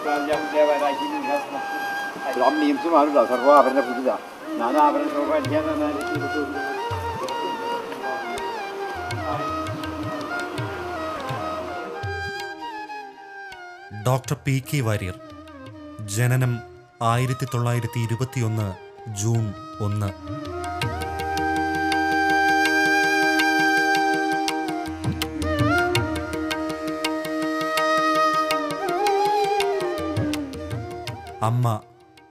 Omnium Sumaru, Sarva, and Puda. Nana, doctor P K Warrier. ജനനം 1921 June 1. അമ്മ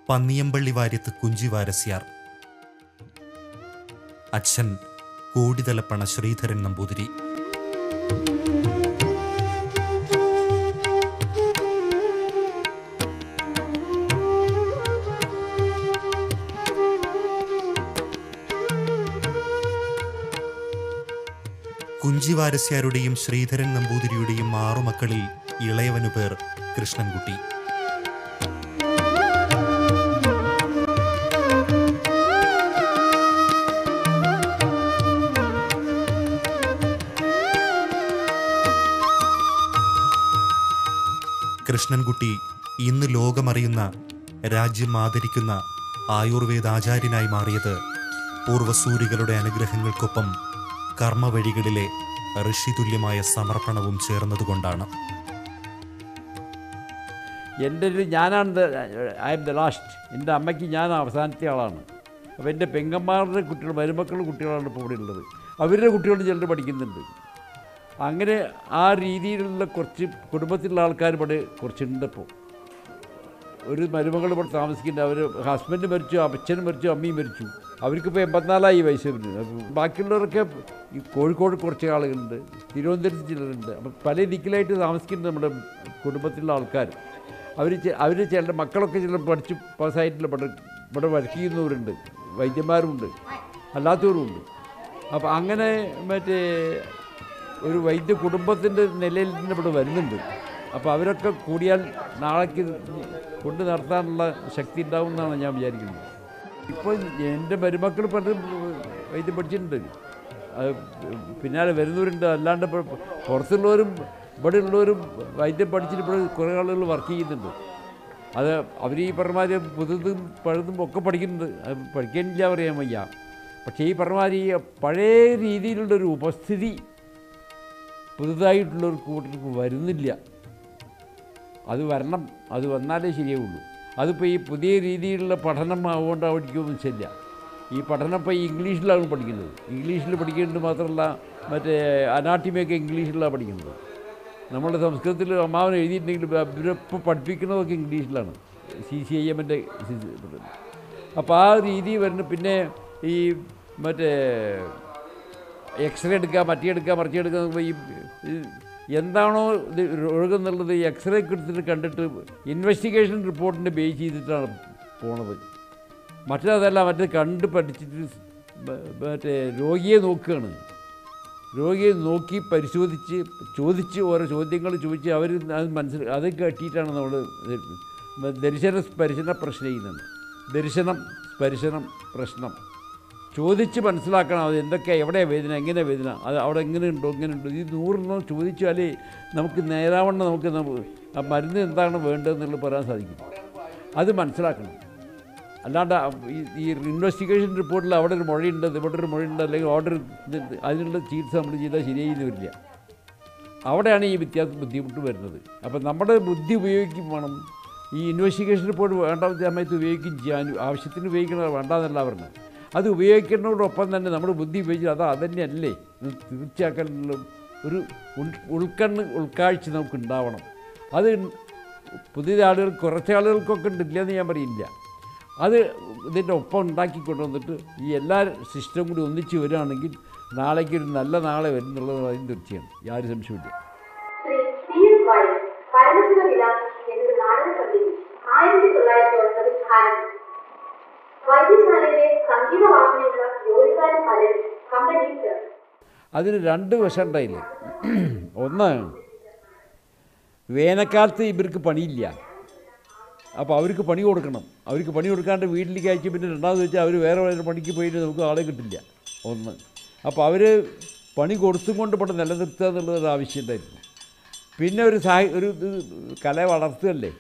പന്നിയമ്പള്ളി വാര്യത്ത് കുഞ്ചി വാരസ്യാർ. അച്ഛൻ കോടിതലപ്പണ ശ്രീധരൻ നമ്പൂതിരി. കുഞ്ചി വാരസ്യാരുടെയും ശ്രീധരൻ നമ്പൂതിരിയുടെയും 6 മക്കളിൽ ഇളയവനു പേർ കൃഷ്ണൻകുട്ടി. കൃഷ്ണൻകുട്ടി ഇന്ന് ലോകമറിയുന്ന, രാജ്യം ആദരിക്കുന്ന ആയുർവേദാചാര്യനായി മാറിയത് പൂർവസൂരികളുടെ അനുഗ്രഹങ്ങൾക്കൊപ്പം കർമ്മവഴികളിലെ ഋഷിതുല്യമായ സമർപ്പണവും ചേർന്നതുകൊണ്ടാണ്. എൻ്റെ ഞാനാണ് ഐ എം ദ ലാസ്റ്റ്. എൻ്റെ അമ്മയ്ക്ക് ഞാൻ അവസാനത്തെ ആളാണ്. അപ്പോൾ എൻ്റെ പെങ്ങന്മാരുടെ കുട്ടികൾ, മരുമക്കളുടെ കുട്ടികളാണ് ഇപ്പോൾ ഇവിടെ ഉള്ളത്. അവരുടെ കുട്ടികൾ ചിലർ പഠിക്കുന്നുണ്ട്. അങ്ങനെ ആ രീതിയിലുള്ള കുറച്ച് കുടുംബത്തിലുള്ള ആൾക്കാർ ഇവിടെ കുറച്ചുണ്ട്. ഇപ്പോൾ ഒരു മരുമകൾ ഇവിടെ താമസിക്കുന്നുണ്ട്. അവർ ഹസ്ബൻഡ് മരിച്ചു, അച്ഛനും മരിച്ചു, അമ്മയും മരിച്ചു. അവർക്കിപ്പോൾ 84 വയസ്സ് വരുന്നത്. ബാക്കിയുള്ളവരൊക്കെ ഈ കോഴിക്കോട് കുറച്ച് ആളുകളുണ്ട്, തിരുവനന്തപുരത്ത് ചിലരുണ്ട്. അപ്പം പല ദിക്കിലായിട്ട് താമസിക്കുന്നുണ്ട് നമ്മുടെ കുടുംബത്തിലുള്ള ആൾക്കാർ. അവർ ചില മക്കളൊക്കെ ചില പഠിച്ച് പാസ്സായിട്ടില്ല. ഇവിടെ വർക്ക് ചെയ്യുന്നവരുണ്ട്, വൈദ്യന്മാരുമുണ്ട്, അല്ലാത്തവരുമുണ്ട്. അപ്പോൾ അങ്ങനെ മറ്റേ ഒരു വൈദ്യ കുടുംബത്തിൻ്റെ നിലയിൽ തന്നെ ഇവിടെ വരുന്നുണ്ട്. അപ്പോൾ അവരൊക്കെ കൂടിയാൽ നാളേക്ക് കൊണ്ട് നടത്താനുള്ള ശക്തി ഉണ്ടാവും എന്നാണ് ഞാൻ വിചാരിക്കുന്നത്. ഇപ്പോൾ എൻ്റെ മരുമക്കൾ പലരും വൈദ്യം പഠിച്ചിട്ടുണ്ട്, അത് പിന്നാലെ വരുന്നവരുണ്ട്. അല്ലാണ്ട് പുറത്തുള്ളവരും ഇവിടെ ഉള്ളവരും വൈദ്യം പഠിച്ചിട്ട് ഇവിടെ കുറേ ആളുകൾ വർക്ക് ചെയ്യുന്നുണ്ട്. അത് അവർ ഈ പറഞ്ഞമാതിരി പുതുതും പഴുതും ഒക്കെ പഠിക്കുന്നുണ്ട്. അത് പഠിക്കാനില്ല പറയാൻ വയ്യ. പക്ഷേ ഈ പറഞ്ഞമാതിരി പഴയ രീതിയിലുള്ളൊരു ഉപസ്ഥിതി പുതുതായിട്ടുള്ളൊരു കൂട്ടർക്ക് വരുന്നില്ല. അത് വരണം, അത് വന്നാലേ ശരിയാവുള്ളൂ. അതിപ്പോൾ ഈ പുതിയ രീതിയിലുള്ള പഠനം ആവുകൊണ്ടായിരിക്കുമെന്ന് വെച്ചില്ല. ഈ പഠനം ഇപ്പോൾ ഇംഗ്ലീഷിലാണ് പഠിക്കുന്നത്. ഇംഗ്ലീഷിൽ പഠിക്കുന്നത് മാത്രമല്ല, മറ്റേ അനാട്ടമിയൊക്കെ ഇംഗ്ലീഷിലാണ് പഠിക്കുന്നത്. നമ്മുടെ സംസ്കൃതത്തിൽ അമ്മാവൻ എഴുതിയിട്ടുണ്ടെങ്കിൽ ഇവരിപ്പോൾ പഠിപ്പിക്കുന്നതൊക്കെ ഇംഗ്ലീഷിലാണ്, CCIM-ൻ്റെ. അപ്പോൾ ആ രീതി വരുന്നു. പിന്നെ ഈ മറ്റേ എക്സ്റേ എടുക്കുക, മറ്റെടുക്കുക, മറിച്ചെടുക്കുക, ഈ എന്താണോ ഇത് രോഗമെന്നുള്ളത് എക്സ്റേ എടുത്തിട്ട് കണ്ടിട്ട് ഇൻവെസ്റ്റിഗേഷൻ റിപ്പോർട്ടിൻ്റെ ബേസ് ചെയ്തിട്ടാണ് പോണത്. മറ്റേതല്ല, മറ്റേ കണ്ട് പഠിച്ചിട്ട് മറ്റേ രോഗിയെ നോക്കുകയാണ്. രോഗിയെ നോക്കി പരിശോധിച്ച് ചോദിച്ച് ഓരോ ചോദ്യങ്ങൾ ചോദിച്ച് അവർ അത് അത് കെട്ടിയിട്ടാണ് നമ്മൾ ദർശന സ്പർശന പ്രശ്നം ചെയ്യുന്നത്. ദർശനം, സ്പർശനം, പ്രശ്നം ചോദിച്ച് മനസ്സിലാക്കണം. അത് എന്തൊക്കെയാണ്, എവിടെയാണ് വേദന, എങ്ങനെയാണ് വേദന, അത് അവിടെ എങ്ങനെയുണ്ടോ, ഇങ്ങനെയുണ്ടോ. ഈ 100 ചോദിച്ചാലേ നമുക്ക് നേരാവണ്ണം നമുക്ക് ആ മരുന്ന് എന്താണ് വേണ്ടതെന്നുള്ളത് പറയാൻ സാധിക്കും. അത് മനസ്സിലാക്കണം. അല്ലാണ്ട് ഈ ഇൻവെസ്റ്റിഗേഷൻ റിപ്പോർട്ടിൽ അവിടെ ഒരു മുഴയുണ്ട്, ഇവിടെ ഒരു മുഴയുണ്ട്, അല്ലെങ്കിൽ ഓർഡർ അതിനുള്ള ചികിത്സ നമ്മൾ ചെയ്താൽ ശരിയായി വരില്ല. അവിടെയാണ് ഈ ബുദ്ധിമുട്ട് വരുന്നത്. അപ്പം നമ്മുടെ ബുദ്ധി ഉപയോഗിക്കും വേണം. ഈ ഇൻവെസ്റ്റിഗേഷൻ റിപ്പോർട്ട് വേണ്ട സമയത്ത് ഉപയോഗിക്കുകയും ചെയ്യാൻ, ആവശ്യത്തിന് ഉപയോഗിക്കണത് വേണ്ടാന്നല്ല പറഞ്ഞത്. അത് ഉപയോഗിക്കുന്നതോടൊപ്പം തന്നെ നമ്മുടെ ബുദ്ധി ഉപയോഗിച്ച് അതന്നെയല്ലേ തീർച്ചയാക്കാനുള്ള ഒരു ഉൾക്കാഴ്ച നമുക്ക് ഉണ്ടാവണം. അത് പുതിയ ആളുകൾ, കുറച്ച് ആളുകൾക്കൊക്കെ ഉണ്ടില്ലെന്ന് ഞാൻ പറയില്ല. അത് ഇതിൻ്റെ ഒപ്പം ഉണ്ടാക്കിക്കൊണ്ടുവന്നിട്ട് ഈ എല്ലാ സിസ്റ്റം കൂടി ഒന്നിച്ച് വരികയാണെങ്കിൽ നാളേക്ക് ഒരു നല്ല നാളെ വരുന്നുള്ളത് അതിന് തീർച്ചയാണ്, യാതൊരു സംശയമില്ല. അതിന് 2 വശം ഉണ്ടായില്ലേ. ഒന്ന്, വേനൽക്കാലത്ത് ഇവർക്ക് പണിയില്ല. അപ്പോൾ അവർക്ക് പണി കൊടുക്കണം. അവർക്ക് പണി കൊടുക്കാണ്ട് വീട്ടിലേക്ക് അയച്ച് പിന്നെ രണ്ടാമത് വെച്ചാൽ അവർ വേറെ പണിക്ക് പോയിട്ട് നമുക്ക് ആളെ കിട്ടില്ല. ഒന്ന്, അപ്പോൾ അവർ പണി കൊടുത്തും കൊണ്ട് ഇവിടെ നിലനിർത്തുക എന്നുള്ളതൊരു ആവശ്യം ഉണ്ടായിരുന്നു. പിന്നെ ഒരു കല വളർത്തുകയല്ലേ.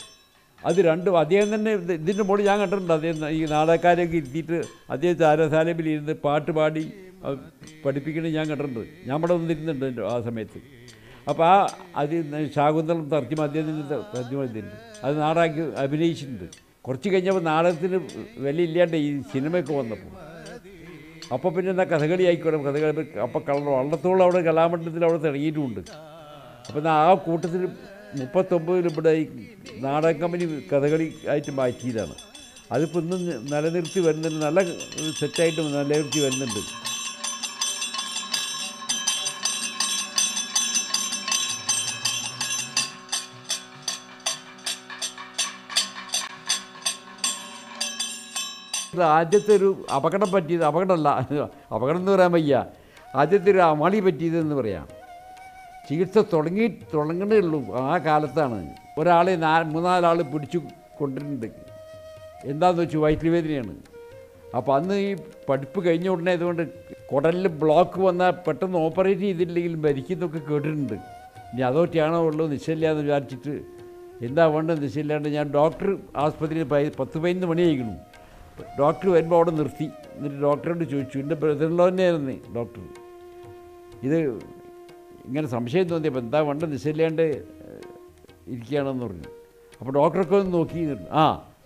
അത് രണ്ടും അദ്ദേഹം തന്നെ ഇതിൻ്റെ മുകളിൽ ഞാൻ കണ്ടിട്ടുണ്ട്. അദ്ദേഹം ഈ നാടകക്കാരെയൊക്കെ ഇരുത്തിയിട്ട് അദ്ദേഹം ചാരസാലയിൽ ഇരുന്ന് പാട്ട് പാടി പഠിപ്പിക്കുന്നത് ഞാൻ കണ്ടിട്ടുണ്ട്. ഞാൻ ഇവിടെ വന്നിരുന്നുണ്ട് ആ സമയത്ത്. അപ്പോൾ അത് ശാകുന്തളം തർജ്ജമ അദ്ദേഹത്തിൻ്റെ തർജ്ജമ ചെയ്തിട്ടുണ്ട്. അത് നാടകമാക്കി അഭിനയിച്ചിട്ടുണ്ട്. കുറച്ച് കഴിഞ്ഞപ്പോൾ നാടകത്തിന് വില ഇല്ലാണ്ട് ഈ സിനിമയൊക്കെ വന്നപ്പോൾ അപ്പോൾ പിന്നെ എന്താ കഥകളി ആയിക്കോട്ടെ, കഥകളി അപ്പോൾ വള്ളത്തോളം അവിടെ കലാമണ്ഡലത്തിൽ അവിടെ തുടങ്ങിയിട്ടുമുണ്ട്. അപ്പോൾ ആ കൂട്ടത്തിൽ 39 ഇവിടെ ഈ നാടക കമ്പനി കഥകളി ആയിട്ട് മാറ്റിയതാണ്. അതിപ്പോൾ ഇന്നും നിലനിർത്തി വരുന്നുണ്ട്, നല്ല സെറ്റായിട്ട് നിലനിർത്തി വരുന്നുണ്ട്. ആദ്യത്തെ ഒരു അപകടം പറ്റിയത്, അപകടം എന്ന് പറയാൻ വയ്യ, ആദ്യത്തെ ഒരു അമളി പറ്റിയതെന്ന് പറയാം. ചികിത്സ തുടങ്ങണേ ഉള്ളൂ ആ കാലത്താണ്. ഒരാളെ 3-4 ആൾ പിടിച്ചു കൊണ്ടിട്ടുണ്ട്. എന്താണെന്ന് വെച്ചു വയറ്റിൽ വേദനയാണ്. അപ്പോൾ അന്ന് ഈ പഠിപ്പ് കഴിഞ്ഞ ഉടനെ അതുകൊണ്ട് കുടലിൽ ബ്ലോക്ക് വന്നാൽ പെട്ടെന്ന് ഓപ്പറേറ്റ് ചെയ്തില്ലെങ്കിൽ മരിക്കുന്നൊക്കെ കേട്ടിട്ടുണ്ട്. ഇനി അതോടെയാണോ ഉള്ളൂ നിശ്ചയില്ലാന്ന് വിചാരിച്ചിട്ട് എന്താ വേണ്ടത് നിശ്ചയില്ലാണ്ട് ഞാൻ ഡോക്ടർ ആസ്പത്രിയിൽ 10-11 മണി ആയിരിക്കണം. ഡോക്ടർ വരുമ്പോൾ അവിടെ നിർത്തി. എന്നിട്ട് ഡോക്ടറോട് ചോദിച്ചു, എൻ്റെ ബ്രദറിലോ തന്നെയായിരുന്നു ഡോക്ടർ, ഇത് ഇങ്ങനെ സംശയം തോന്നിയപ്പോൾ എന്താ വേണ്ട നിശ്ചയില്ലാണ്ട് ഇരിക്കുകയാണെന്ന് പറഞ്ഞു. അപ്പോൾ ഡോക്ടറൊക്കെ ഒന്ന് നോക്കി,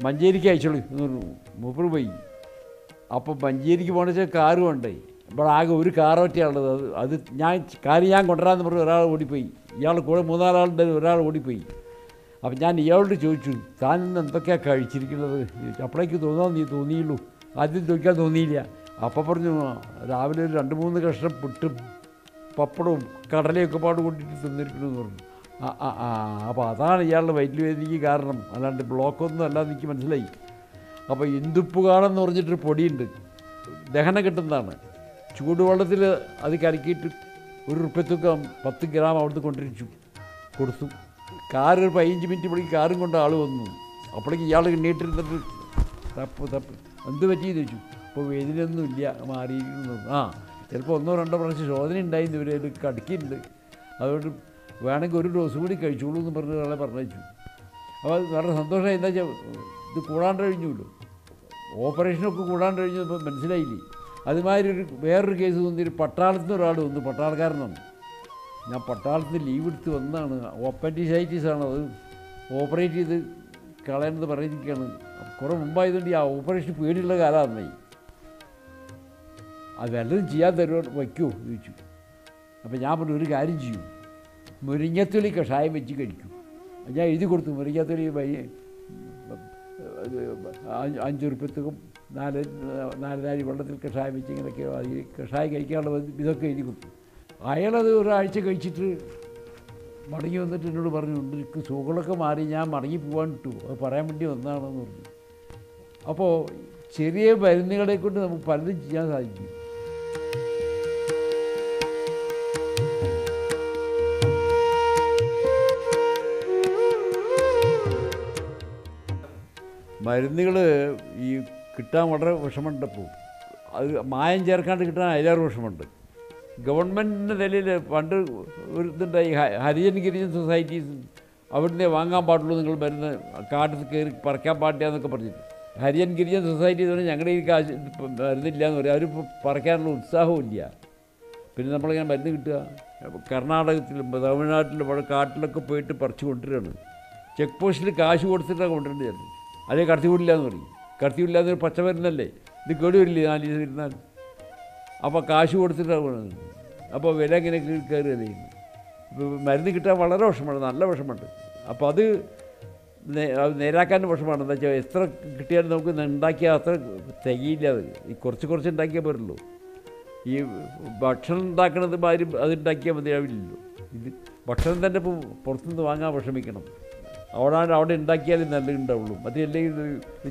മഞ്ചേരിക്ക് അയച്ചോളൂ എന്ന് പറഞ്ഞു. മൂപ്പർ പോയി. അപ്പോൾ മഞ്ചേരിക്ക് പോകണമെന്ന് വെച്ചാൽ കാറ് വേണ്ടേ. ഇവിടെ ആകെ ഒരു കാറൊറ്റയാണുള്ളത്. അത് ഞാൻ കൊണ്ടുവരാമെന്ന് പറഞ്ഞു. ഒരാൾ ഓടിപ്പോയി. ഇയാൾ കൂടെ 3-4 ആളുണ്ടായിരുന്നു. ഒരാൾ ഓടിപ്പോയി. അപ്പം ഞാൻ ഇയാളോട് ചോദിച്ചു, താൻ ഇന്ന് എന്തൊക്കെയാണ് കഴിച്ചിരിക്കുന്നത്? അപ്പോഴേക്ക് തോന്നിയുള്ളൂ. ആദ്യം ചോദിക്കാൻ തോന്നിയില്ല. അപ്പം പറഞ്ഞു, രാവിലെ ഒരു 2-3 കഷ്ണം പുട്ടും പപ്പടവും കടലയൊക്കെ പാട് കൊണ്ടിട്ട് തിന്നിരിക്കണമെന്ന് പറഞ്ഞു. അപ്പോൾ അതാണ് ഇയാളുടെ വയറ്റിൽ വേദനയ്ക്ക് കാരണം, അല്ലാണ്ട് ബ്ലോക്കൊന്നും അല്ലാതെ എനിക്ക് മനസ്സിലായി. അപ്പോൾ ഇന്ദുപ്പുകാടെന്ന് പറഞ്ഞിട്ടൊരു പൊടിയുണ്ട്, ദഹനം കിട്ടുന്നതാണ്. ചൂടുവെള്ളത്തിൽ അത് കലക്കിയിട്ട് 1 റുപ്യത്തൊക്കെ 10 ഗ്രാം അവിടുന്ന് കൊടുത്തു. കാറ് ഒരു 15 മിനിറ്റ് പിടിക്കും കാറും കൊണ്ട് ആൾ വന്നു. അപ്പോഴേക്ക് ഇയാൾ എണ്ണീട്ടിരുന്നിട്ട് തപ്പ് എന്ത് പറ്റിയെന്ന് ചോദിച്ചു. അപ്പോൾ വേദനയൊന്നും ഇല്ല, മാറിയിരിക്കുന്നു. ചിലപ്പോൾ 1-2 പ്രാവശ്യം ശോധന ഉണ്ടായിരുന്നു, ഇവർ കടക്കിയിട്ടുണ്ട്, അതുകൊണ്ട് വേണമെങ്കിൽ 1 ഡോസ് കൂടി കഴിച്ചോളൂ എന്ന് പറഞ്ഞ് ഒരാളെ പറഞ്ഞു. അപ്പോൾ അത് വളരെ സന്തോഷമായി. എന്താ വെച്ചാൽ ഇത് കൂടാണ്ട് കഴിഞ്ഞുല്ലോ, ഓപ്പറേഷനൊക്കെ കൂടാണ്ട് കഴിഞ്ഞു. ഇപ്പോൾ മനസ്സിലായില്ലേ. അതുമാതിരി വേറൊരു കേസ് തോന്നി. പട്ടാളത്തിൽ നിന്ന് ഒരാൾ വന്നു, പട്ടാളക്കാരനാണ്. ഞാൻ പട്ടാളത്തിൽ ലീവ് എടുത്ത് വന്നതാണ്. ഓപ്പൻഡിസൈറ്റിസാണ്, അത് ഓപ്പറേറ്റ് ചെയ്ത് കളയണമെന്ന് പറഞ്ഞിരിക്കുകയാണ്. കുറേ മുമ്പായതുകൊണ്ട് ആ ഓപ്പറേഷൻ പേടിയുള്ള കാലമാണ്. അത് വല്ലതും ചെയ്യാൻ തരുമോ, വയ്ക്കുമോ ചോദിച്ചു. അപ്പോൾ ഞാൻ പറഞ്ഞു, ഒരു കാര്യം ചെയ്യൂ, മുരിങ്ങത്തൊലി കഷായം വെച്ച് കഴിക്കും. ഞാൻ എഴുതി കൊടുത്തു. മുരിങ്ങത്തൊലി 5 റുപ്യക്കും 4 വെള്ളത്തിൽ കഷായം വെച്ച് ഇങ്ങനെയൊക്കെ കഷായം കഴിക്കാനുള്ള ഇതൊക്കെ എഴുതി കൊടുത്തു. അയാളത് ഒരാഴ്ച കഴിച്ചിട്ട് മടങ്ങി വന്നിട്ട് എന്നോട് പറഞ്ഞു, എനിക്ക് സുഖങ്ങളൊക്കെ മാറി, ഞാൻ മടങ്ങി പോകാൻ ഇട്ടു, അത് പറയാൻ വേണ്ടി വന്നതാണെന്ന് പറഞ്ഞു. അപ്പോൾ ചെറിയ മരുന്നുകളെ കൊണ്ട് നമുക്ക് പലതും ചെയ്യാൻ സാധിക്കും. മരുന്നുകൾ ഈ കിട്ടാൻ വളരെ വിഷമമുണ്ടപ്പോൾ. അത് മായം ചേർക്കാണ്ട് കിട്ടാൻ അതിലേറെ വിഷമമുണ്ട്. ഗവൺമെൻറ്റിൻ്റെ നിലയിൽ പണ്ട് ഒരു ഇതുണ്ടായി, ഹരിജൻ ഗിരിജൻ സൊസൈറ്റീസ്, അവിടുന്ന് വാങ്ങാൻ പാടുള്ളൂ, നിങ്ങൾ മരുന്ന് കാട്ടിൽ കയറി പറിക്കാൻ പാടില്ല എന്നൊക്കെ പറഞ്ഞിട്ട്. ഹരിജൻ ഗിരിജൻ സൊസൈറ്റി എന്ന് പറഞ്ഞാൽ ഞങ്ങളുടെ ഈ കാശ് മരുന്നില്ല എന്ന് പറയും. അവരിപ്പോൾ പറിക്കാനുള്ള ഉത്സാഹവും ഇല്ല. പിന്നെ നമ്മളിങ്ങനെ മരുന്ന് കിട്ടുക കർണാടകത്തിലും തമിഴ്നാട്ടിലും അവിടെ കാട്ടിലൊക്കെ പോയിട്ട് പറിച്ചു കൊണ്ടുവരികയാണ്. ചെക്ക് പോസ്റ്റിൽ കാശ് കൊടുത്തിട്ടാണ് കൊണ്ടുവരേണ്ടത്. അതേ കടത്തിവിടില്ല എന്ന് പറയും. കടത്തിവിടില്ല എന്നൊരു പച്ചമരുന്നല്ലേ, ഇത് കേട് വരില്ലേ 4 ദിവസം ഇരുന്നാൽ. അപ്പോൾ കാശ് കൊടുത്തിട്ടാണ് കൊണ്ടുവരുന്നത്. അപ്പോൾ വില ഇങ്ങനെ കയറുകയല്ലേ. ഇപ്പോൾ മരുന്ന് കിട്ടാൻ വളരെ വിഷമമാണ്, നല്ല വിഷമമുണ്ട്. അപ്പോൾ അത് നേരാക്കാൻ വിഷമമാണ്. എന്താ വെച്ചാൽ എത്ര കിട്ടിയാലും നമുക്ക് ഉണ്ടാക്കിയാൽ അത്ര തികയില്ല. അത് കുറച്ച് ഉണ്ടാക്കിയാൽ പോരല്ലോ. ഈ ഭക്ഷണം ഉണ്ടാക്കണത് മാതിരി അത് ഉണ്ടാക്കിയാൽ മതിയാവില്ലല്ലോ. ഇത് ഭക്ഷണം തന്നെ ഇപ്പോൾ പുറത്തുനിന്ന് വാങ്ങാൻ വിഷമിക്കണം. അവിടെ ഉണ്ടാക്കിയാലും നല്ല ഉണ്ടാവുള്ളൂ. മറ്റല്ലെങ്കിൽ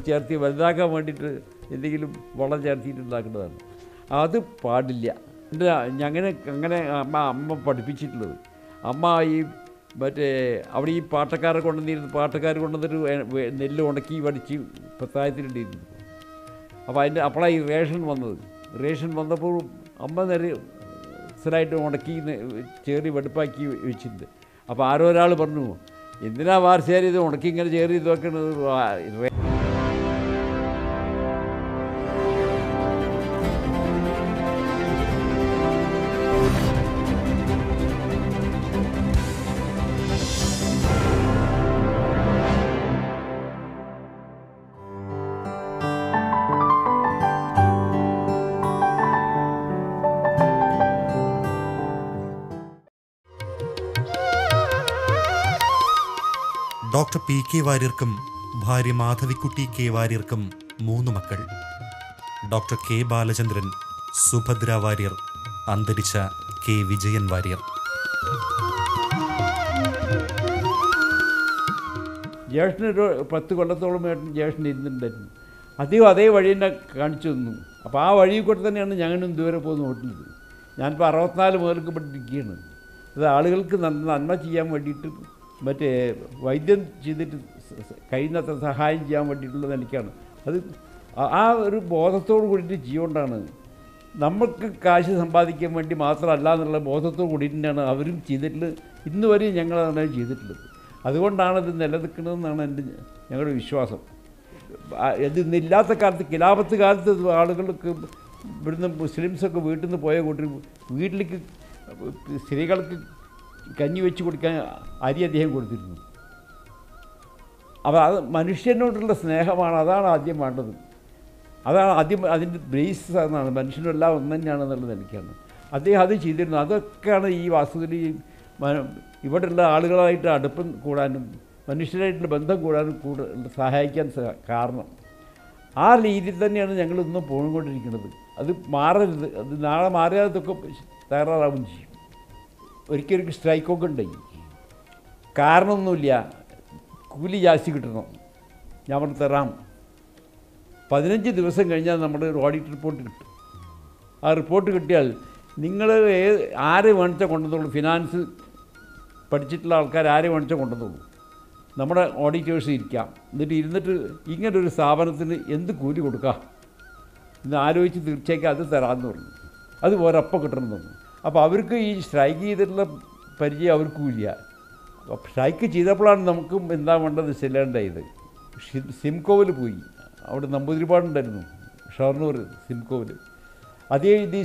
ചേർത്തി വലുതാക്കാൻ വേണ്ടിയിട്ട് എന്തെങ്കിലും വളം ചേർത്തിട്ട് ഉണ്ടാക്കേണ്ടതാണ്. അത് പാടില്ല. അങ്ങനെ അമ്മ പഠിപ്പിച്ചിട്ടുള്ളത്. അമ്മ ഈ അവിടെ ഈ പാട്ടക്കാരെ പാട്ടക്കാർ കൊണ്ടുവന്നിട്ട് നെല്ല് ഉണക്കി വടിച്ച് പത്തായത്തിലിട്ടിരുന്നു. അപ്പോൾ അപ്പോഴാണ് ഈ റേഷൻ വന്നപ്പോൾ അമ്മ സ്ഥിരമായിട്ട് ഉണക്കി ചേറി വെടുപ്പാക്കി വെച്ചിട്ടുണ്ട്. അപ്പോൾ ആരോ ഒരാൾ പറഞ്ഞു, എന്തിനാ വാർച്ചേർ ഇത് ഉണക്കി ഇങ്ങനെ ചേറി ഇതൊക്കെ ഡോക്ടർ പി കെ വാര്യർക്കും ഭാര്യ മാധവിക്കുട്ടി കെ വാര്യർക്കും 3 മക്കൾ. ഡോക്ടർ കെ ബാലചന്ദ്രൻ, സുഭദ്ര വാര്യർ, അന്തരിച്ച കെ വിജയൻ വാര്യർ. ജ്യേഷ്ഠനൊരു 10 കൊല്ലത്തോളം ജ്യേഷ്ഠൻ ഇരുന്നിട്ടുണ്ടായിരുന്നു. അധികം അതേ വഴി തന്നെ കാണിച്ചു തന്നു. അപ്പോൾ ആ വഴി കൂടെ തന്നെയാണ് ഞങ്ങളും ഇതുവരെ പോയി നോക്കുന്നത്. ഞാനിപ്പോൾ 64 മുതൽക്ക് പഠിപ്പിക്കുകയാണ്. അത് ആളുകൾക്ക് നന്മ ചെയ്യാൻ വേണ്ടിയിട്ട് മറ്റേ വൈദ്യം ചെയ്തിട്ട് കഴിയുന്നത്ര സഹായം ചെയ്യാൻ വേണ്ടിയിട്ടുള്ള നിലയ്ക്കാണ് അത്. ആ ഒരു ബോധത്തോട് കൂടിയിട്ട് ചെയ്യുകൊണ്ടാണ് നമുക്ക് കാശ് സമ്പാദിക്കാൻ വേണ്ടി മാത്രമല്ല എന്നുള്ള ബോധത്തോട് കൂടിയിട്ട് തന്നെയാണ് അവരും ചെയ്തിട്ടുള്ളത്. ഇന്ന് വരെയും ഞങ്ങളാണ് ചെയ്തിട്ടുള്ളത്. അതുകൊണ്ടാണ് ഇത് നിലനിൽക്കുന്നതെന്നാണ് ഞങ്ങളുടെ വിശ്വാസം. ഇത് ഇന്നില്ലാത്ത കാലത്ത്, ഖിലാഫത്ത് കാലത്ത് ആളുകൾക്ക് ഇവിടുന്ന് മുസ്ലിംസൊക്കെ വീട്ടിൽ നിന്ന് പോയ കൂട്ടി വീട്ടിലേക്ക് സ്ത്രീകൾക്ക് കഞ്ഞി വെച്ച് കൊടുക്കാൻ അരി അദ്ദേഹം കൊടുത്തിരുന്നു. അപ്പോൾ അത് മനുഷ്യനോടുള്ള സ്നേഹമാണ്. അതാണ് ആദ്യം വേണ്ടത്. അതാണ് ആദ്യം അതിൻ്റെ ബേസ് എന്നാണ്. മനുഷ്യനെല്ലാം ഒന്ന് തന്നെയാണെന്നുള്ള നിലയ്ക്കാണ് അദ്ദേഹം അത് ചെയ്തിരുന്നു. അതൊക്കെയാണ് ഈ വാസ്തുവിൽ ഇവിടെയുള്ള ആളുകളായിട്ട് അടുപ്പം കൂടാനും മനുഷ്യരായിട്ടുള്ള ബന്ധം കൂടാനും സഹായിക്കാൻ കാരണം. ആ രീതിയിൽ തന്നെയാണ് ഞങ്ങൾ ഇന്നും പോയിക്കൊണ്ടിരിക്കുന്നത്. അത് മാറരുത്. അത് നാളെ മാറിയാൽ ഇതൊക്കെ തയ്യാറാവും ചെയ്യും. ഒരിക്കലും സ്ട്രൈക്കൊക്കെ ഉണ്ടായി. കാരണമൊന്നുമില്ല, കൂലി ജാസ്തി കിട്ടണം, ഞാൻ തരാം. 15 ദിവസം കഴിഞ്ഞാൽ നമ്മുടെ ഒരു ഓഡിറ്റ് റിപ്പോർട്ട് കിട്ടും. ആ റിപ്പോർട്ട് കിട്ടിയാൽ നിങ്ങൾ ആരെ വേണിച്ചാൽ കൊണ്ടുവന്നുള്ളൂ. ഫിനാൻസ് പഠിച്ചിട്ടുള്ള ആൾക്കാർ ആരെ വേണിച്ചാൽ കൊണ്ടുവന്നുള്ളൂ. നമ്മുടെ ഓഡിറ്റേഴ്സ് ഇരിക്കാം. ഇരുന്നിട്ട് ഇങ്ങനൊരു സ്ഥാപനത്തിന് എന്ത് കൂലി കൊടുക്കാം എന്ന് ആലോചിച്ച് തീർച്ചയായും അത് തരാമെന്ന് പറഞ്ഞു. അത് ഒരപ്പം കിട്ടണമെന്ന് പറഞ്ഞു. അപ്പോൾ അവർക്ക് ഈ സ്ട്രൈക്ക് ചെയ്തിട്ടുള്ള പരിചയം അവർക്കും ഇല്ല. സ്ട്രൈക്ക് ചെയ്തപ്പോഴാണ് നമുക്കും എന്താ വേണ്ടത് ചെല്ലേണ്ടായത്. സിംകോവിൽ പോയി. അവിടെ നമ്പൂതിരിപ്പാടുണ്ടായിരുന്നു, ഷൊർണൂർ സിംകോവിൽ. അദ്ദേഹം ഇത്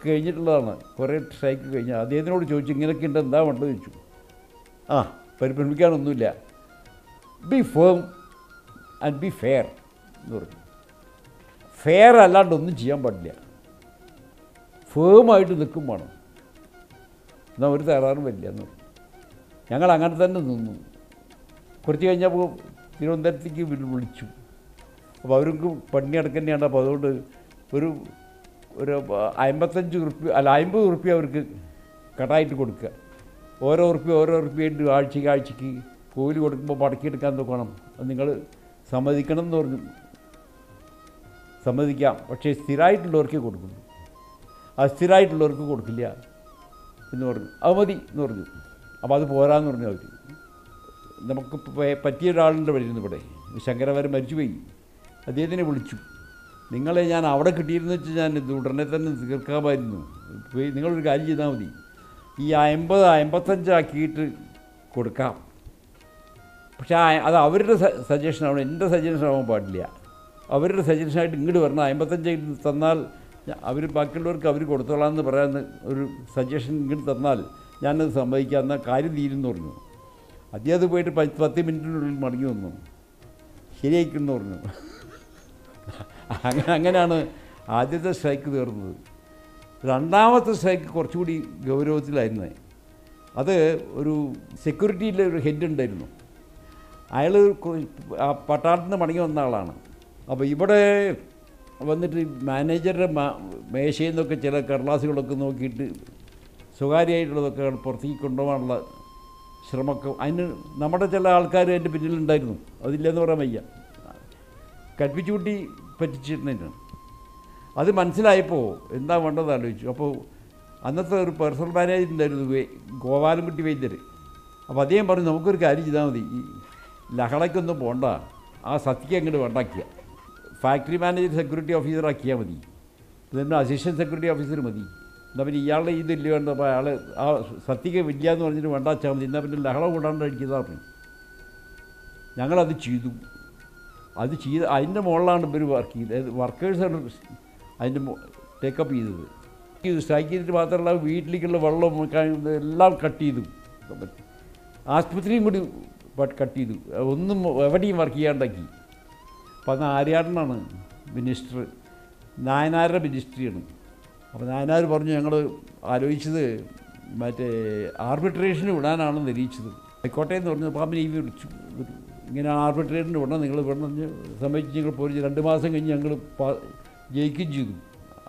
കഴിഞ്ഞിട്ടുള്ളതാണ്. കുറേ സ്ട്രൈക്ക് കഴിഞ്ഞാൽ അദ്ദേഹത്തിനോട് ചോദിച്ചു, ഇങ്ങനെയൊക്കെ ഉണ്ട്, എന്താ വേണ്ടത് ചോദിച്ചു. പരിഭ്രമിക്കാനൊന്നുമില്ല, be firm and be fair എന്ന് പറഞ്ഞു. ഫെയർ അല്ലാണ്ട് ഒന്നും ചെയ്യാൻ പാടില്ല, ഫേമായിട്ട് നിൽക്കും വേണം. എന്നാൽ ഒരു തകരാറും വരില്ല എന്ന് പറഞ്ഞു. ഞങ്ങൾ അങ്ങനെ തന്നെ നിന്നു. കുറച്ച് കഴിഞ്ഞപ്പോൾ തിരുവനന്തപുരത്തേക്ക് വിളിച്ചു. അപ്പോൾ അവർക്ക് പണി അടക്കന്നെയാണ്. അപ്പോൾ അതുകൊണ്ട് ഒരു 55 ഉറുപ്പ്യ അല്ല 50 ഉറുപ്പ്യ അവർക്ക് കടായിട്ട് കൊടുക്കുക. ഓരോ ഉറുപ്പ്യയായിട്ട് ആഴ്ചയ്ക്ക് കൂലി കൊടുക്കുമ്പോൾ മടക്കിയെടുക്കാൻ നോക്കണം. അത് നിങ്ങൾ സമ്മതിക്കണം എന്ന് പറഞ്ഞു. സമ്മതിക്കാം, പക്ഷേ സ്ഥിരമായിട്ടുള്ളവർക്കേ കൊടുക്കുള്ളൂ, അസ്ഥിരമായിട്ടുള്ളവർക്ക് കൊടുക്കില്ല എന്ന് പറഞ്ഞു. അത് മതി എന്ന് പറഞ്ഞു. അപ്പോൾ അത് പോരാന്ന് പറഞ്ഞു അവർ. നമുക്ക് പറ്റിയ ഒരാളുണ്ട് വരുന്നു ഇവിടെ, ശങ്കരവരൻ മരിച്ചുപോയി. അദ്ദേഹത്തിനെ വിളിച്ചു. നിങ്ങളെ ഞാൻ അവിടെ കിട്ടിയിരുന്നു വെച്ചാൽ ഞാൻ ഇത് ഉടനെ തന്നെ തീർക്കാമായിരുന്നു. നിങ്ങളൊരു കാര്യം ചെയ്താൽ മതി, ഈ 50-55 ആക്കിയിട്ട് കൊടുക്കാം. പക്ഷേ അത് അവരുടെ സജഷനാണ്, എൻ്റെ സജഷൻ ആവാൻ പാടില്ല. അവരുടെ സജഷനായിട്ട് ഇങ്ങോട്ട് വരണം. 55 തന്നാൽ അവർ ബാക്കിയുള്ളവർക്ക് അവർ കൊടുത്തോളാമെന്ന് പറയാമെന്ന് ഒരു സജഷൻ ഇങ്ങോട്ട് തന്നാൽ ഞാനത് സമ്മതിക്കാമെന്ന കാര്യം തീരുമെന്ന് പറഞ്ഞു. അദ്ദേഹം അത് പോയിട്ട് 10 മിനിറ്റിനുള്ളിൽ മടങ്ങി വന്നു. ശരിയായിക്കെന്ന് പറഞ്ഞു. അങ്ങനെയാണ് ആദ്യത്തെ സ്ട്രൈക്ക് തീർന്നത്. രണ്ടാമത്തെ സ്ട്രൈക്ക് കുറച്ചുകൂടി ഗൗരവത്തിലായിരുന്നു. അത് ഒരു സെക്യൂരിറ്റിയിലെ ഒരു ഹെഡ് ഉണ്ടായിരുന്നു. അയാൾ പട്ടാളത്തിൽ നിന്ന് മടങ്ങി വന്ന ആളാണ്. അപ്പോൾ ഇവിടെ വന്നിട്ട് മാനേജറുടെ മേശയിൽ നിന്നൊക്കെ ചില കടലാസുകളൊക്കെ നോക്കിയിട്ട് സ്വകാര്യമായിട്ടുള്ളതൊക്കെ പുറത്തേക്ക് കൊണ്ടുപോകാനുള്ള ശ്രമമൊക്കെ അതിന് നമ്മുടെ ചില ആൾക്കാർ അതിൻ്റെ പിന്നിലുണ്ടായിരുന്നു. അതില്ലെന്ന് പറയാൻ വയ്യ, കൽപ്പിച്ചുകൂട്ടി പറ്റിച്ചിരുന്നതിനാണ്. അത് മനസ്സിലായപ്പോൾ എന്താ വേണ്ടത് ആലോചിച്ചു. അപ്പോൾ അന്നത്തെ ഒരു പേഴ്സണൽ മാനേജർ ഉണ്ടായിരുന്നു, ഗോപാലൻകുട്ടി വൈദ്യർ. അപ്പോൾ അദ്ദേഹം പറഞ്ഞു, നമുക്കൊരു കാര്യം ചെയ്താൽ മതി, ഈ ലഹളയ്ക്കൊന്നും പോകണ്ട, ആ സത്യക്ക് അങ്ങോട്ട് വേണ്ടാക്കിയ ഫാക്ടറി മാനേജർ സെക്യൂരിറ്റി ഓഫീസർ ആക്കിയാൽ മതി, ഇതെന്നെ അസിസ്റ്റൻറ്റ് സെക്യൂരിറ്റി ഓഫീസർ മതി. എന്നാൽ പിന്നെ ഇയാളുടെ ഇതില്ല വേണ്ട, അപ്പോൾ അയാൾ ആ സത്യക്ക് ഇല്ല എന്ന് പറഞ്ഞിട്ട് വേണ്ടാച്ചാൽ മതി, എന്നാൽ പിന്നെ ലഹള കൂടാണ്ട് അടിക്കുന്നതാണ് പറഞ്ഞു. ഞങ്ങളത് ചെയ്തു. അത് ചെയ്ത് അതിൻ്റെ മുകളിലാണ് ഇവർ വർക്ക് ചെയ്തത്. വർക്കേഴ്സാണ് അതിൻ്റെ ടേക്കപ്പ് ചെയ്തത്. സ്ട്രൈക്ക് ചെയ്തിട്ട് മാത്രമല്ല, വീട്ടിലേക്കുള്ള വെള്ളം എല്ലാം കട്ട് ചെയ്തു. ആസ്പത്രിയും കൂടി കട്ട് ചെയ്തു. ഒന്നും എവിടെയും വർക്ക് ചെയ്യാണ്ടാക്കി. അപ്പോൾ അന്ന് ആര്യാടനാണ് മിനിസ്റ്റർ, നായനാരുടെ മിനിസ്ട്രിയാണ്. അപ്പോൾ നായനാർ പറഞ്ഞു, ഞങ്ങൾ ആലോചിച്ചത് മറ്റേ ആർബിട്രേഷന് വിടാനാണ് നിരീക്ഷിച്ചത്. ആയിക്കോട്ടെ എന്ന് പറഞ്ഞു. അപ്പോൾ ഈ വിളിച്ചു, ഇങ്ങനെ ആർബിട്രേഷന് വിടണം, നിങ്ങൾ വിടണമെന്ന് സമ്മതിച്ച് ഞങ്ങൾ പോയി. 2 മാസം കഴിഞ്ഞ് ഞങ്ങൾ ജയിക്കുകയും ചെയ്തു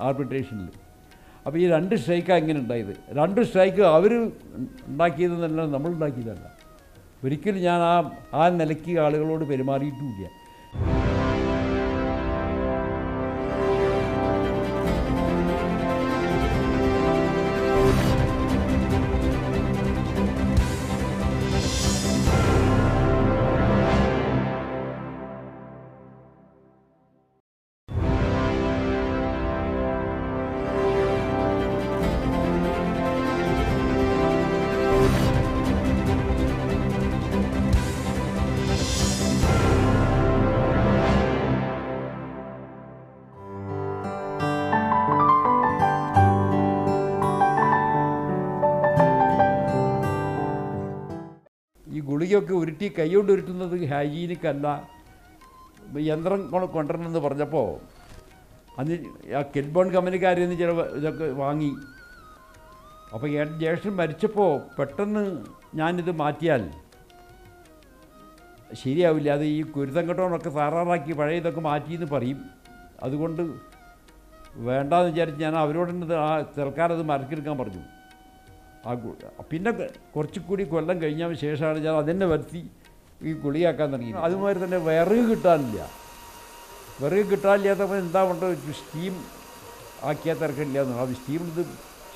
ആർബിട്രേഷനിൽ. അപ്പോൾ ഈ 2 സ്ട്രൈക്കാണ് ഇങ്ങനെ ഉണ്ടായത്. 2 സ്ട്രൈക്ക് അവർ ഉണ്ടാക്കിയതെന്നല്ല, നമ്മൾ ഉണ്ടാക്കിയതല്ല. ഒരിക്കലും ഞാൻ ആ നിലയ്ക്ക് ആളുകളോട് പെരുമാറിയിട്ടുമില്ല. ഗുളികയൊക്കെ ഉരുട്ടി കൈകൊണ്ട് ഉരുട്ടുന്നത് ഹൈജീനിക്കല്ല, യന്ത്രം കൊണ്ടുവരണമെന്ന് പറഞ്ഞപ്പോൾ അന്ന് ആ കെൽബോൺ കമ്പനിക്കാരിൽ നിന്ന് ചില ഇതൊക്കെ വാങ്ങി. അപ്പോൾ ജ്യേഷ്ഠൻ മരിച്ചപ്പോൾ പെട്ടെന്ന് ഞാനിത് മാറ്റിയാൽ ശരിയാവില്ല, അത് ഈ കുരുത്തങ്കട്ടോണൊക്കെ താറാറാക്കി പഴയ ഇതൊക്കെ മാറ്റിയെന്ന് പറയും. അതുകൊണ്ട് വേണ്ടാന്ന് വിചാരിച്ച് ഞാൻ അവരോട് ആ തൽക്കാലം അത് മറക്കെടുക്കാൻ പറഞ്ഞു. പിന്നെ കുറച്ചുകൂടി കൊല്ലം കഴിഞ്ഞതിന് ശേഷമാണ് ഞാൻ അതെന്നെ വരുത്തി ഈ ഗുളിയാക്കാൻ തുടങ്ങി. അതുമാതിരി തന്നെ വിറക് കിട്ടാനില്ലാത്തപ്പോൾ എന്താ കൊണ്ട് സ്റ്റീം ആക്കിയാൽ തിരക്കില്ല എന്നാണ്. അത്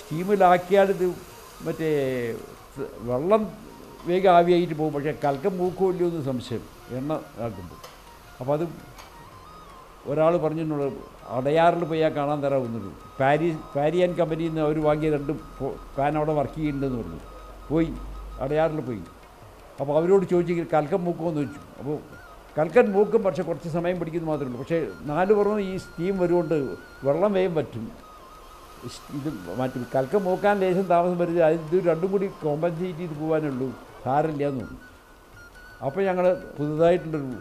സ്റ്റീമിലാക്കിയാലിത് മറ്റേ വെള്ളം വേഗം ആവിയായിട്ട് പോകും, പക്ഷേ കൽക്കം മൂക്കുമല്ലോ എന്ന് സംശയം എണ്ണ ആക്കുമ്പോൾ. അപ്പോൾ അത് ഒരാൾ പറഞ്ഞിട്ടുള്ളത് അടയാറിൽ പോയി കാണാൻ തരാവുന്നത്. പാരിയൻ കമ്പനിയിൽ നിന്ന് അവർ വാങ്ങിയ 2 ഫാൻ അവിടെ വർക്ക് ചെയ്യുന്നുണ്ടെന്ന് പറഞ്ഞു. പോയി അടയാറിൽ പോയി. അപ്പോൾ അവരോട് ചോദിച്ചെങ്കിൽ കൽക്കം മൂക്കുമെന്ന് ചോദിച്ചു. അപ്പോൾ കൽക്കൻ മൂക്കും, പക്ഷേ കുറച്ച് സമയം പിടിക്കുന്നത് മാത്രമേ ഉള്ളൂ. പക്ഷേ 4 പുറമെ ഈ സ്റ്റീം വരുകൊണ്ട് വെള്ളം വേഗം പറ്റും. ഇത് മാറ്റും. കൽക്കം മൂക്കാൻ ലേശം താമസം വരുന്നത്, ഇത് 2 കൂടി കോമ്പൻസേറ്റ് ചെയ്ത് പോകാനുള്ളൂ, സാരമില്ല എന്ന് പറഞ്ഞു. അപ്പോൾ ഞങ്ങൾ പുതുതായിട്ടുള്ളൊരു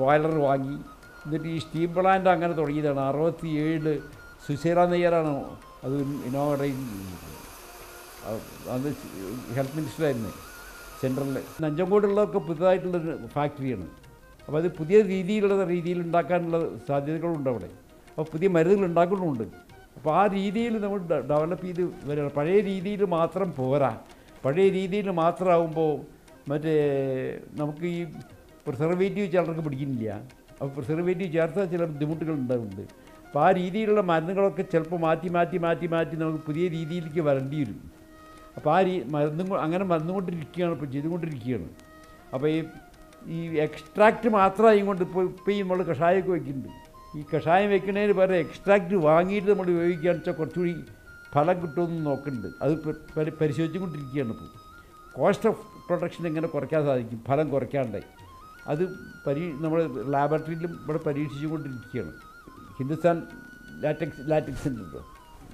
ബോയിലർ വാങ്ങി. എന്നിട്ട് ഈ സ്റ്റീം പ്ലാന്റ് അങ്ങനെ തുടങ്ങിയതാണ്. 67 സുശീല നെയ്യറാണ് അത് ഇന്നോവേറ്റ്. അത് ഹെൽത്ത് മിനിസ്റ്ററായിരുന്നു സെൻട്രലിൽ. നഞ്ചങ്കോടുള്ളതൊക്കെ പുതുതായിട്ടുള്ളൊരു ഫാക്ടറിയാണ്. അപ്പോൾ അത് പുതിയ രീതിയിൽ ഉണ്ടാക്കാനുള്ള സാധ്യതകളുണ്ട് അവിടെ. അപ്പോൾ പുതിയ മരുന്നുകൾ ഉണ്ടാക്കുന്നുമുണ്ട്. അപ്പോൾ ആ രീതിയിൽ നമ്മൾ ഡെവലപ്പ് ചെയ്ത് വരിക. പഴയ രീതിയിൽ മാത്രം പോരാ. പഴയ രീതിയിൽ മാത്രമാകുമ്പോൾ മറ്റേ നമുക്ക് ഈ പ്രിസർവേറ്റീവ് ചിലർക്ക് പിടിക്കുന്നില്ല. അപ്പോൾ പ്രിസർവേറ്റീവ് ചേർത്താൽ ചില ബുദ്ധിമുട്ടുകൾ ഉണ്ടാകുന്നുണ്ട്. അപ്പോൾ ആ രീതിയിലുള്ള മരുന്നുകളൊക്കെ ചിലപ്പോൾ മാറ്റി നമുക്ക് പുതിയ രീതിയിലേക്ക് വരേണ്ടി വരും. അപ്പോൾ ആ അങ്ങനെ മരുന്നുകൊണ്ടിരിക്കുകയാണ്, ഇപ്പോൾ ചെയ്തുകൊണ്ടിരിക്കുകയാണ്. അപ്പോൾ ഈ എക്സ്ട്രാക്റ്റ് മാത്രമായി കൊണ്ട് ഇപ്പോൾ ഈ നമ്മൾ കഷായമൊക്കെ വയ്ക്കുന്നുണ്ട്. ഈ കഷായം വയ്ക്കുന്നതിന് പകരം എക്സ്ട്രാക്റ്റ് വാങ്ങിയിട്ട് നമ്മൾ ഉപയോഗിക്കുകയാണെന്ന് വെച്ചാൽ കുറച്ചുകൂടി ഫലം കിട്ടുമെന്ന് നോക്കുന്നുണ്ട്. അത് പരിശോധിച്ചുകൊണ്ടിരിക്കുകയാണ്. ഇപ്പോൾ കോസ്റ്റ് ഓഫ് പ്രൊഡക്ഷൻ എങ്ങനെ കുറയ്ക്കാൻ സാധിക്കും, ഫലം കുറയ്ക്കാണ്ടായി. അത് നമ്മൾ ലാബറട്ടറിയിലും ഇവിടെ പരീക്ഷിച്ചുകൊണ്ടിരിക്കുകയാണ്. ഹിന്ദുസ്ഥാൻ ലാറ്റക്സ് ഉണ്ടല്ലോ,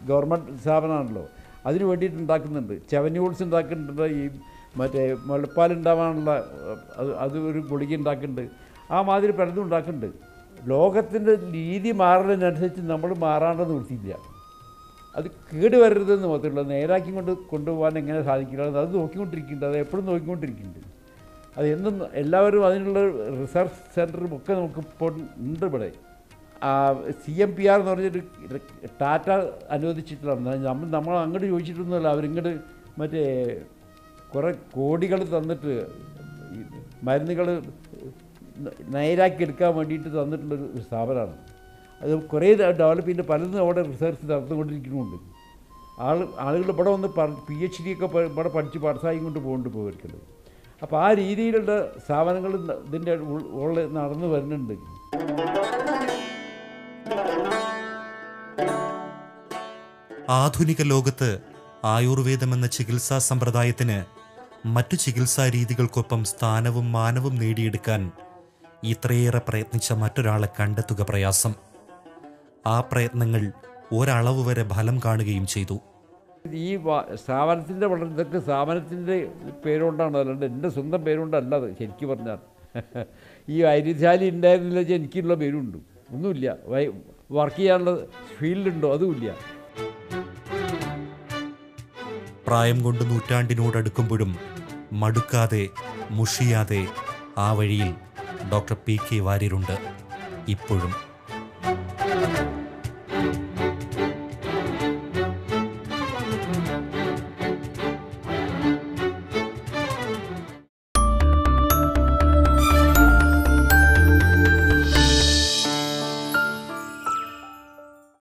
ഗവൺമെൻറ് സ്ഥാപനമാണല്ലോ, അതിന് വേണ്ടിയിട്ട് ഉണ്ടാക്കുന്നുണ്ട്. ചെവന്യൂൾസ് ഉണ്ടാക്കുന്നുണ്ട്. ഈ മറ്റേ മുലപ്പാലുണ്ടാവാനുള്ള അത് ഒരു ഗുളിക ഉണ്ടാക്കുന്നുണ്ട്. ആ മാതിരി പലതും ഉണ്ടാക്കുന്നുണ്ട്. ലോകത്തിൻ്റെ രീതി മാറുന്നതിനനുസരിച്ച് നമ്മൾ മാറാണ്ട് നിർത്തിയില്ല. അത് കേട് വരരുതെന്ന് മാത്രമല്ല, നേരാക്കി കൊണ്ടുപോകാൻ എങ്ങനെ സാധിക്കില്ല, അത് നോക്കിക്കൊണ്ടിരിക്കുന്നുണ്ട്. അത് എപ്പോഴും നോക്കിക്കൊണ്ടിരിക്കുന്നുണ്ട്. അത് എന്നും എല്ലാവരും അതിനുള്ള റിസർച്ച് സെൻറ്ററും ഒക്കെ നമുക്ക് ഇപ്പോൾ ഉണ്ട് ഇവിടെ. CMPR എന്ന് പറഞ്ഞൊരു ടാറ്റ അനുവദിച്ചിട്ടുള്ളതാണ്. നമ്മൾ അങ്ങോട്ട് ചോദിച്ചിട്ടൊന്നുമല്ല, അവരിങ്ങോട്ട് മറ്റേ കുറേ കോടികൾ തന്നിട്ട് മരുന്നുകൾ നേരാക്കി എടുക്കാൻ വേണ്ടിയിട്ട് തന്നിട്ടുള്ളൊരു സ്ഥാപനമാണ്. അത് കുറേ ഡെവലപ്പ് ചെയ്തിട്ട് പലതും അവിടെ റിസർച്ച് നടന്നുകൊണ്ടിരിക്കുന്നുണ്ട്. ആളുകൾ ഇവിടെ വന്ന് PhD ഒക്കെ ഇവിടെ പഠിച്ച് പാസ്സായി കൊണ്ട് പോയിരിക്കുന്നത്. അപ്പോൾ ആ രീതിയിലുള്ള സ്ഥാപനങ്ങൾ ഇതിൻ്റെ ഉള്ളിൽ നടന്നു വരുന്നുണ്ട്. ആധുനിക ലോകത്ത് ആയുർവേദമെന്ന ചികിത്സാ സമ്പ്രദായത്തിന് മറ്റു ചികിത്സാ രീതികൾക്കൊപ്പം സ്ഥാനവും മാനവും നേടിയെടുക്കാൻ ഇത്രയേറെ പ്രയത്നിച്ച മറ്റൊരാളെ കണ്ടെത്തുക പ്രയാസം. ആ പ്രയത്നങ്ങൾ ഒരളവ് വരെ ഫലം കാണുകയും ചെയ്തു. ഈ സ്ഥാപനത്തിൻ്റെ ഇതൊക്കെ സ്ഥാപനത്തിൻ്റെ പേരുകൊണ്ടാണ്, അല്ലാണ്ട് എൻ്റെ സ്വന്തം പേരുകൊണ്ടല്ല. അത് ശരിക്കും പറഞ്ഞാൽ ഈ വൈദ്യശാല ഉണ്ടായിരുന്നില്ല വെച്ചാൽ എനിക്കുള്ള പേരുണ്ട്, ഒന്നുമില്ല. വർക്ക് ചെയ്യാനുള്ള ഫീൽഡുണ്ടോ, അതുമില്ല. പ്രായം കൊണ്ട് നൂറ്റാണ്ടിനോടടുക്കുമ്പോഴും മടുക്കാതെ മുഷിയാതെ ആ വഴിയിൽ ഡോക്ടർ പി കെ വാര്യരുണ്ട് ഇപ്പോഴും.